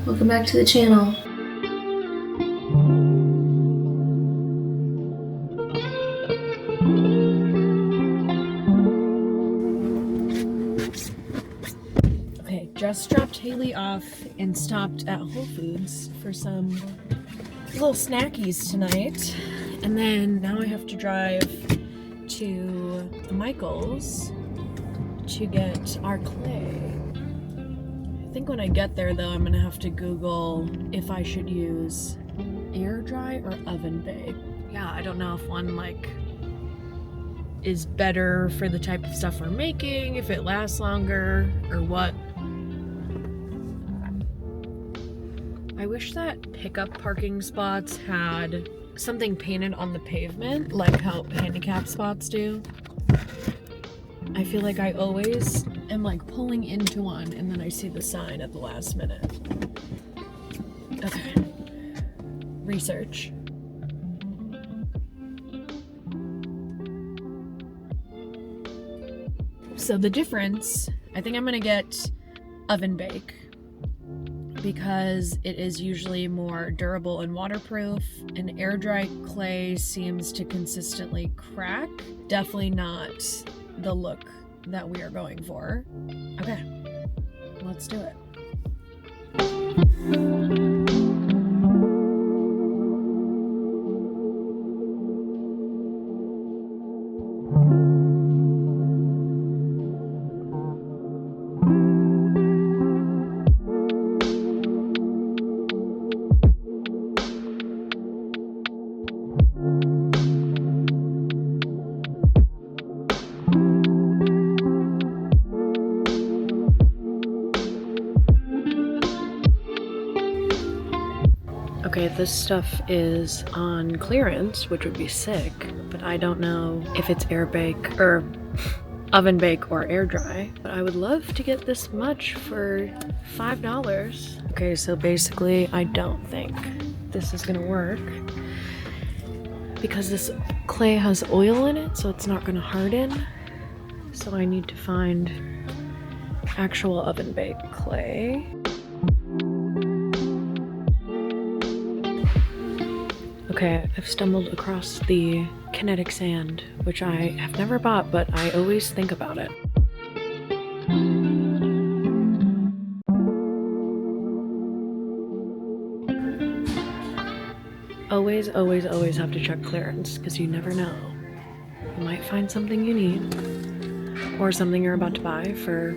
welcome back to the channel. Okay, just dropped Haley off and stopped at Whole Foods for some little snackies tonight. And then now I have to drive to Michael's to get our clay. I think when I get there though, I'm gonna have to Google if I should use air dry or oven bake. Yeah, I don't know if one like is better for the type of stuff we're making, if it lasts longer or what. I wish that pickup parking spots had something painted on the pavement like how handicap spots do. I feel like I always am like pulling into one and then I see the sign at the last minute. Okay. Research. So the difference, I think I'm gonna get oven bake because it is usually more durable and waterproof, and air dry clay seems to consistently crack. Definitely not the look that we are going for. Okay, let's do it. Okay, this stuff is on clearance, which would be sick, but I don't know if it's air bake or oven bake or air dry, but I would love to get this much for $5. Okay, so basically I don't think this is gonna work because this clay has oil in it, so it's not gonna harden. So I need to find actual oven bake clay. Okay, I've stumbled across the kinetic sand, which I have never bought, but I always think about it. Always, always, always have to check clearance, because you never know. You might find something you need, or something you're about to buy for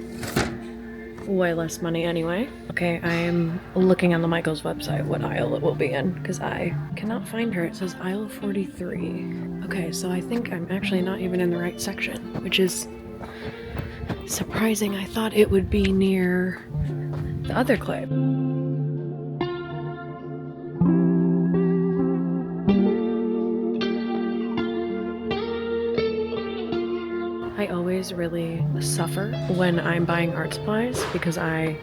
way less money anyway. Okay, I am looking on the Michael's website what aisle it will be in because I cannot find her. It says aisle 43. Okay, so I think I'm actually not even in the right section, which is surprising. I thought it would be near the other clay. I always really suffer when I'm buying art supplies because I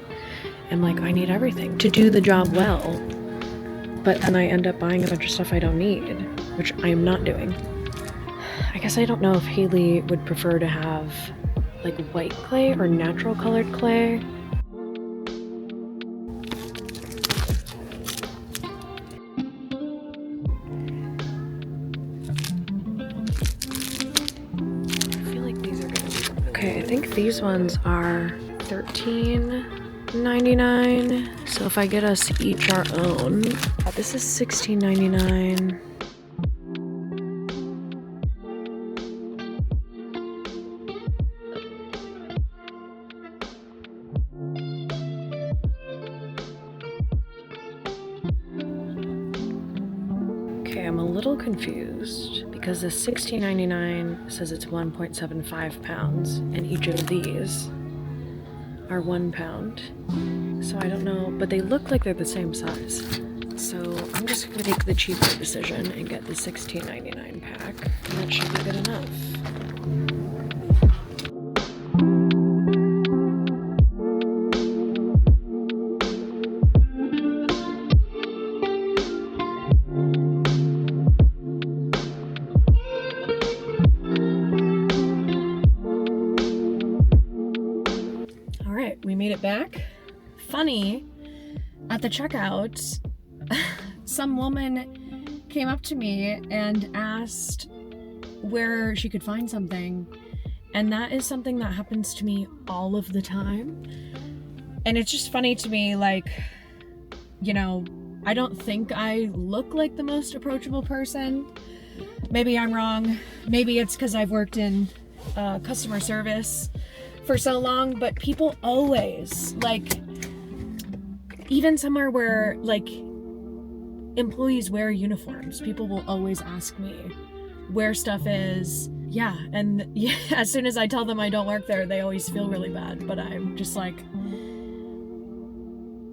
am like, I need everything to do the job well, but then I end up buying a bunch of stuff I don't need, which I am not doing. I guess I don't know if Haley would prefer to have like white clay or natural colored clay. Okay, I think these ones are $13.99. So if I get us each our own, this is $16.99. Okay, I'm a little confused because the $16.99 says it's 1.75 pounds, and each of these are 1 pound. So I don't know, but they look like they're the same size. So I'm just gonna make the cheaper decision and get the $16.99 pack, and that should be good enough. We made it back. Funny at the checkout, some woman came up to me and asked where she could find something. And that is something that happens to me all of the time. And it's just funny to me, like, you know, I don't think I look like the most approachable person. Maybe I'm wrong. Maybe it's because I've worked in customer service for so long, but people always, like, even somewhere where, like, employees wear uniforms, people will always ask me where stuff is. Yeah, and yeah, as soon as I tell them I don't work there, they always feel really bad, but I'm just like,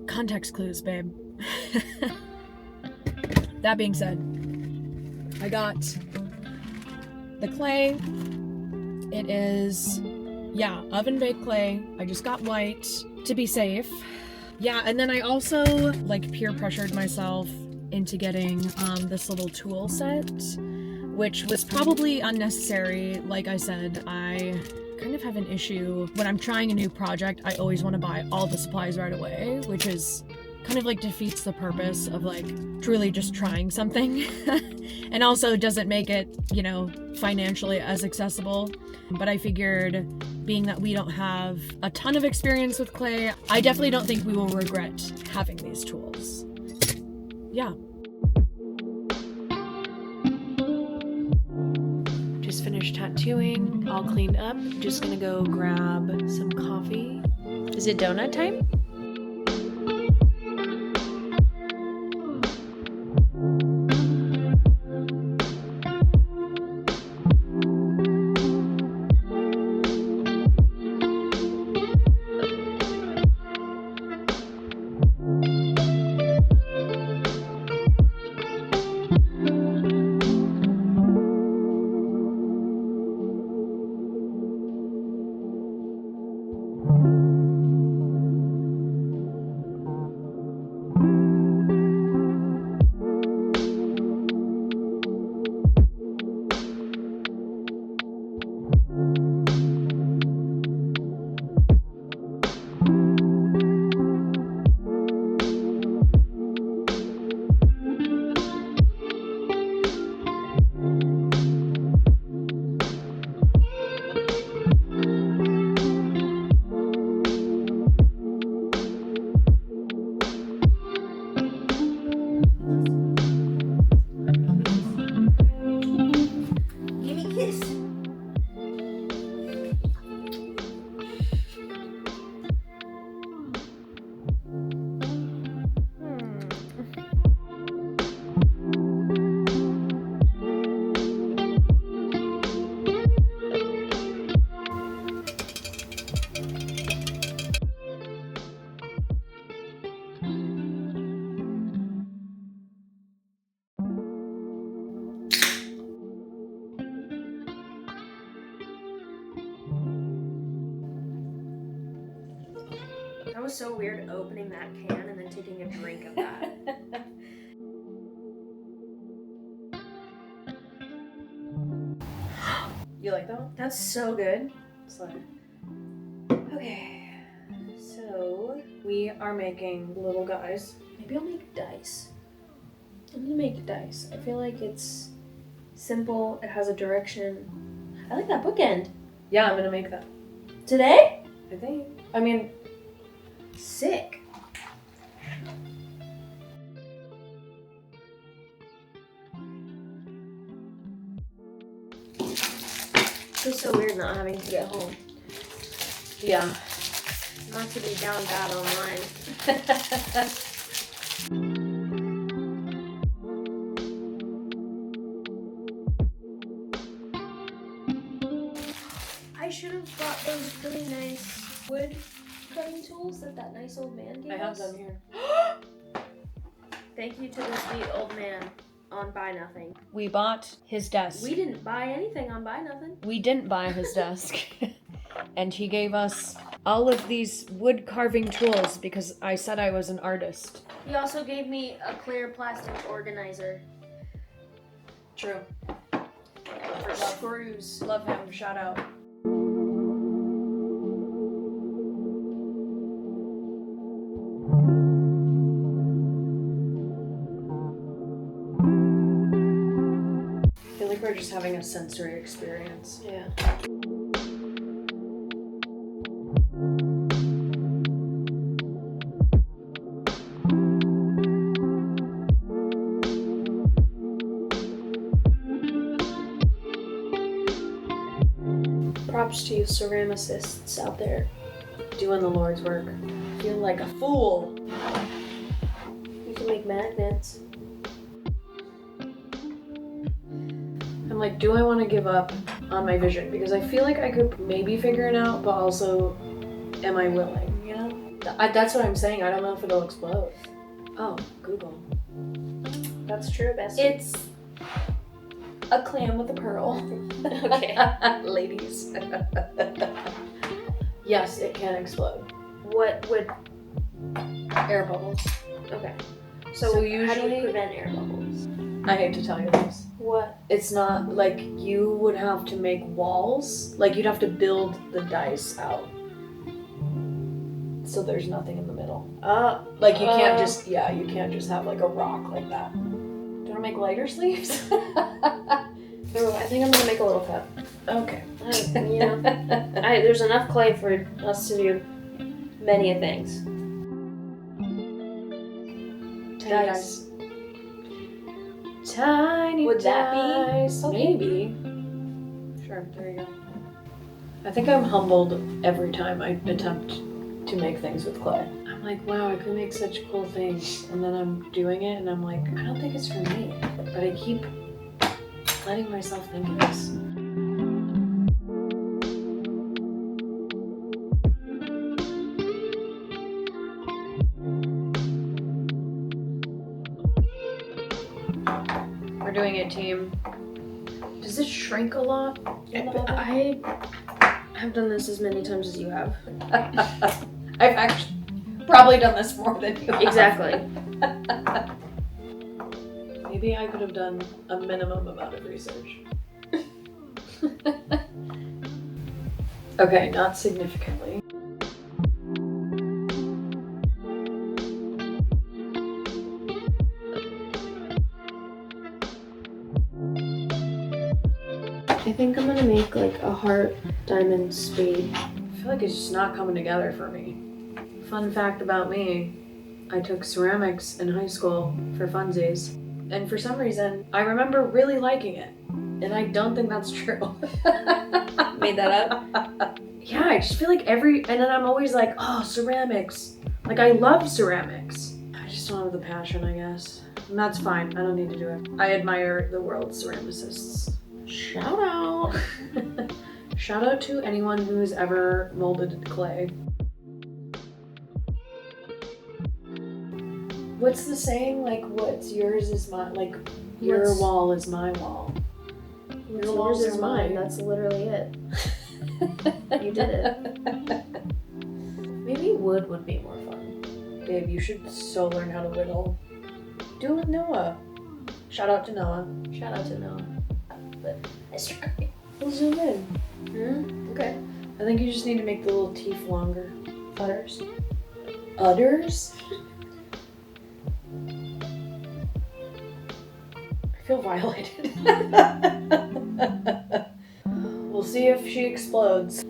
context clues, babe. That being said, I got the clay. It is, yeah, oven baked clay. I just got white to be safe. Yeah, and then I also like peer pressured myself into getting this little tool set, which was probably unnecessary. Like I said, I kind of have an issue when I'm trying a new project. I always want to buy all the supplies right away, which is kind of like defeats the purpose of like truly just trying something and also doesn't make it, you know, financially as accessible. But I figured, being that we don't have a ton of experience with clay, I definitely don't think we will regret having these tools. Yeah. Just finished tattooing, all cleaned up. Just gonna go grab some coffee. Is it donut time? That was so weird, opening that can and then taking a drink of that. You like that one? That's so good. Okay, so we are making little guys. Maybe I'll make dice. I'm gonna make dice. I feel like it's simple, it has a direction. I like that bookend. Yeah, I'm gonna make that. Today? I think. I mean, sick. It's so weird not having to get home. Yeah. Not to be down bad online. I should have got those really nice wood cutting tools that nice old man gave us. I have them here. Thank you to the sweet old man on Buy Nothing. We bought his desk. We didn't buy anything on Buy Nothing. We didn't buy his desk. And he gave us all of these wood carving tools because I said I was an artist. He also gave me a clear plastic organizer. True. For screws. Love him. Shout out. they're just having a sensory experience. Yeah. Props to you ceramicists out there. Doing the Lord's work. Feeling like a fool. You can make magnets. I'm like, do I want to give up on my vision? Because I feel like I could maybe figure it out, but also, am I willing, you know? That's what I'm saying. I don't know if it'll explode. Oh, Google. That's true, Bessie. It's a clam with a pearl. Okay. Ladies. Yes, it can explode. What would... Air bubbles. Okay. So how do usually- you prevent air bubbles? I hate to tell you this. What? It's not like you would have to make walls. Like you'd have to build the dice out. So there's nothing in the middle. Like you can't just, you can't just have like a rock like that. Do you want to make lighter sleeves? Oh, I think I'm gonna make a little cup. Okay. You know, there's enough clay for us to do many a things. Tiny dice. Tiny Would that be? dice. Okay. Maybe. Sure, there you go. I think I'm humbled every time I attempt to make things with clay. I'm like, wow, I could make such cool things. And then I'm doing it and I'm like, I don't think it's for me. But I keep letting myself think it is. We're doing it, team. Does it shrink a lot? I have done this as many times as you have. I've actually probably done this more than you have. Exactly. Maybe I could have done a minimum amount of research. Okay, not significantly. I think I'm gonna make like a heart, diamond, spade. I feel like it's just not coming together for me. Fun fact about me, I took ceramics in high school for funsies. And for some reason, I remember really liking it. And I don't think that's true. Made that up? Yeah, I just feel like and then I'm always like, oh, ceramics. Like, I love ceramics. I just don't have the passion, I guess. And that's fine, I don't need to do it. I admire the world's ceramicists. Shout out. Shout out to anyone who's ever molded clay. What's the saying? Like, what's yours is mine. Like, your wall is my wall. What's yours is mine. That's literally it. You did it. Maybe wood would be more fun. Babe, you should so learn how to whittle. Do it with Noah. Shout out to Noah. Shout out to Noah. But I struck me. We'll zoom in. Okay. I think you just need to make the little teeth longer. Udders. Udders? I feel violated. We'll see if she explodes.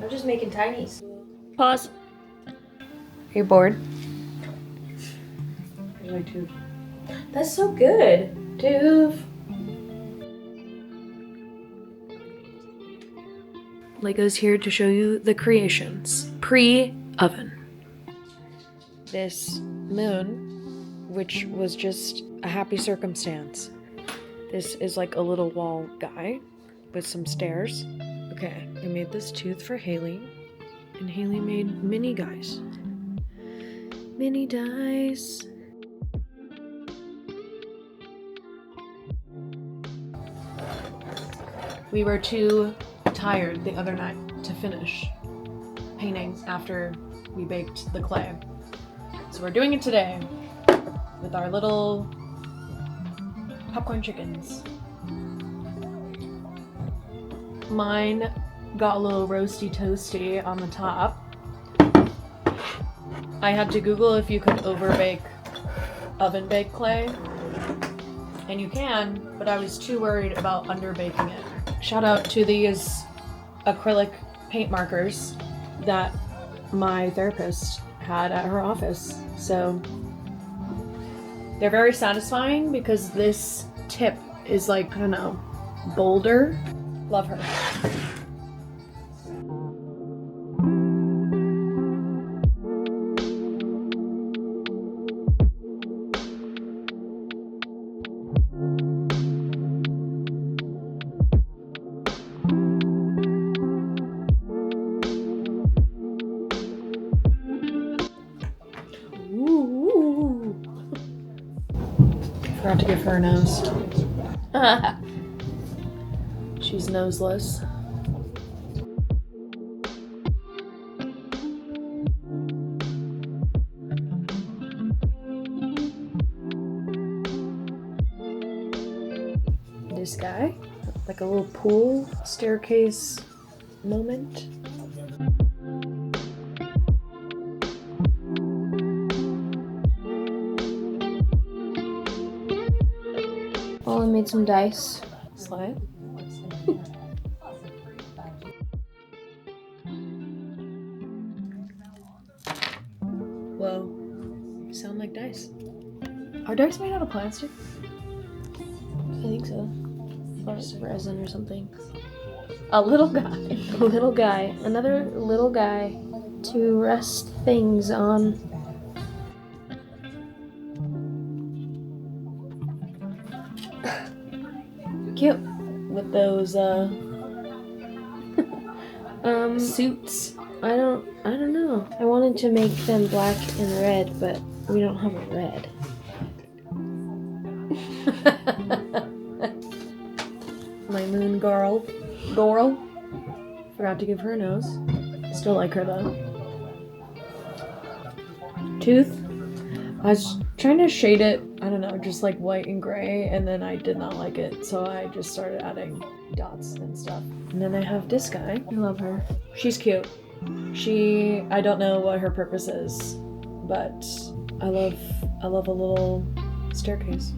I'm just making tinies. Pause. Are you bored? Here's my tooth. That's so good. Tooth. Lego's here to show you the creations. Pre-oven. This moon, which was just a happy circumstance. This is like a little wall guy with some stairs. Okay, I made this tooth for Haley, and Haley made mini guys. Mini dice. We were too tired the other night to finish painting after we baked the clay. So we're doing it today with our little popcorn chickens. Mine got a little roasty toasty on the top. I had to Google if you could overbake oven baked clay. And you can, but I was too worried about underbaking it. Shout out to these acrylic paint markers that my therapist had at her office. So they're very satisfying because this tip is like, I don't know, bolder. Love her. Ooh. Forgot to give her a nose. She's noseless. This guy, like a little pool staircase moment. Well, I made some dice. Slide. Whoa. You sound like dice. Are dice made out of plastic? I think so. Or it's resin or something. A little guy. A little guy. Another little guy to rest things on. Cute. With those suits. I don't know. I wanted to make them black and red, but we don't have a red. My moon girl. Forgot to give her a nose. Still like her though. Tooth. I was trying to shade it, I don't know, just like white and gray, and then I did not like it, so I just started adding dots and stuff. And then I have this guy. I love her. She's cute. I don't know what her purpose is, but I love a little staircase.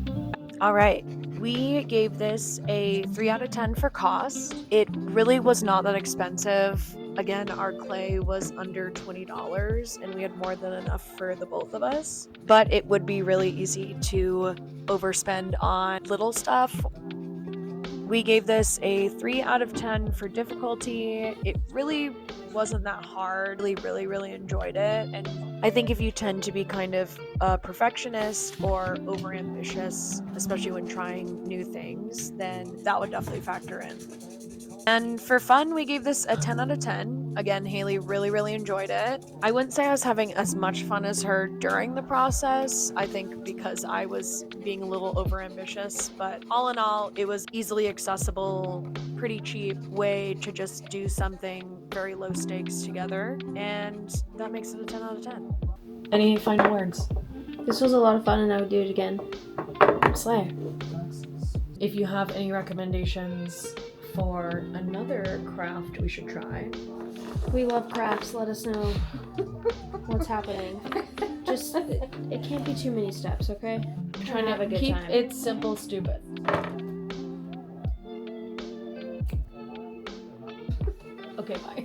All right. We gave this a 3 out of 10 for cost. It really was not that expensive. Again, our clay was under $20 and we had more than enough for the both of us. But it would be really easy to overspend on little stuff. We gave this a 3 out of 10 for difficulty. It really wasn't that hard. Really enjoyed it. And I think if you tend to be kind of a perfectionist or overambitious, especially when trying new things, then that would definitely factor in. And for fun, we gave this a 10 out of 10. Again, Haley really enjoyed it. I wouldn't say I was having as much fun as her during the process. I think because I was being a little overambitious, but all in all, it was easily accessible, pretty cheap way to just do something very low stakes together, and that makes it a 10 out of 10. Any final words? This was a lot of fun and I would do it again. Slay. If you have any recommendations for another craft we should try. We love crafts. Let us know what's happening. Just, it can't be too many steps, okay? Trying to have a good Keep time. it simple, stupid. Okay, bye.